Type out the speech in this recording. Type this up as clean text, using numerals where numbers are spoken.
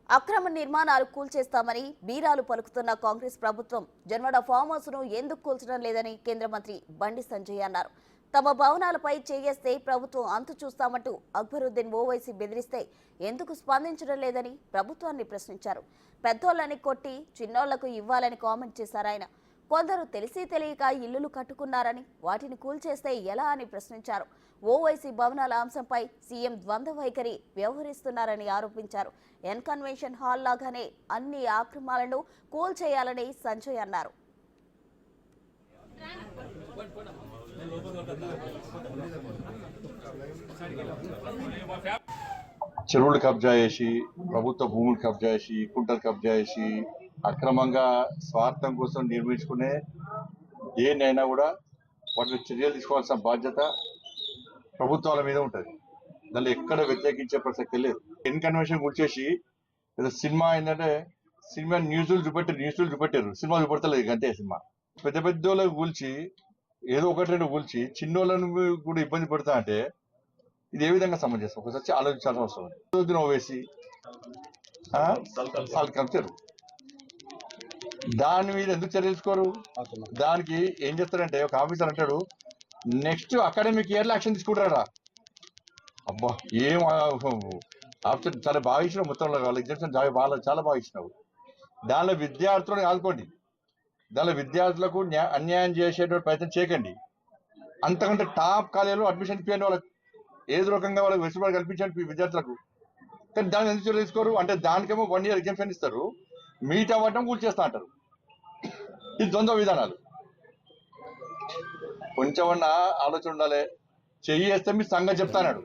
అక్రమ నిర్మాణాలు కూల్చేస్తామని బీరాలు పలుకుతున్న కాంగ్రెస్ ప్రభుత్వం జన్మడ ఫామ్ హౌస్ ను ఎందుకు కూల్చడం లేదని కేంద్ర మంత్రి బండి సంజయ్ అన్నారు. తమ భవనాలపై చేయేస్తే ప్రభుత్వం అంతు చూస్తామంటూ అక్బరుద్దీన్ ఓవైసీ బెదిరిస్తే ఎందుకు స్పందించడం లేదని ప్రభుత్వాన్ని ప్రశ్నించారు. పెద్దోళ్లని కొట్టి చిన్నోళ్లకు ఇవ్వాలని కామెంట్ చేశారు ఆయన. కొందరు తెలిసి తెలియక ఇల్లులు కట్టుకున్నారని వాటిని కూల్చేస్తే ఎలా అని ప్రశ్నించారు. ఓవైసీ భవనాల అంశంపై సీఎం ద్వంద్వ వైఖరి వ్యవహరిస్తున్నారని ఆరోపించారు. కన్వెన్షన్ హాల్ లాగానే అన్ని ఆక్రమణలను కూల్చేయాలని సంజయ్ అన్నారు. చెరువులు కబ్జా చేసి, ప్రభుత్వ భూములు కబ్జా చేసి, కుంటలు కబ్జా చేసి, అక్రమంగా స్వార్థం కోసం నిర్మించుకునే దేన్నైనా కూడా వాటిని చర్యలు తీసుకోవాల్సిన బాధ్యత ప్రభుత్వాల మీద ఉంటుంది. దాన్ని ఎక్కడ వ్యతిరేకించే ప్రసక్తి లేదు. కన్వెన్షన్ గుర్చేసి సినిమా ఏంటంటే సినిమా న్యూస్లు చూపెట్టారు, సినిమా చూపెడతలేదు. అంతే సినిమా పెద్ద పెద్దోళ్ళకి కూల్చి ఏదో ఒకటి రెండు కూల్చి చిన్నోళ్ళను కూడా ఇబ్బంది పెడతా అంటే ఇది ఏ విధంగా సమంజసం? ఒకసారి ఆలోచించాల్సిన అవసరం ఉంది. వేసి కల్చర్ దాని మీద ఎందుకు చర్యలుకోరు? దానికి ఏం చేస్తారంటే ఒక ఆఫీసర్ అంటాడు నెక్స్ట్ అకాడమిక్ ఇయర్ లో యాక్షన్ తీసుకుంటారా. అబ్బా ఏం ఆఫీసర్ చాలా బాగా ఇచ్చినావు, మొత్తంలో వాళ్ళ ఎగ్జామ్షన్ చాలా బాగా ఇచ్చినావు. దానిలో విద్యార్థులను ఆదుకోండి, దానిలో విద్యార్థులకు అన్యాయం చేసేటువంటి ప్రయత్నం చేయకండి. అంతకంటే టాప్ కాలేజీలో అడ్మిషన్ ఇప్పియండి, వాళ్ళకి ఏదో రకంగా వాళ్ళకి వెసులుబాటు కల్పించండి విద్యార్థులకు. కానీ దాన్ని ఎందుకు చర్య తీసుకోరు? అంటే దానికేమో 1 year ఎగ్జామ్షన్ ఇస్తారు, మీట్ అవ్వటం కూల్చేస్తా అంటారు. ఇది ద్వంద్వ విధానాలు. కొంచెమన్నా ఆలోచన ఉండాలి. చెయ్యి వేస్తే మీ సంగతి చెప్తాన్నాడు.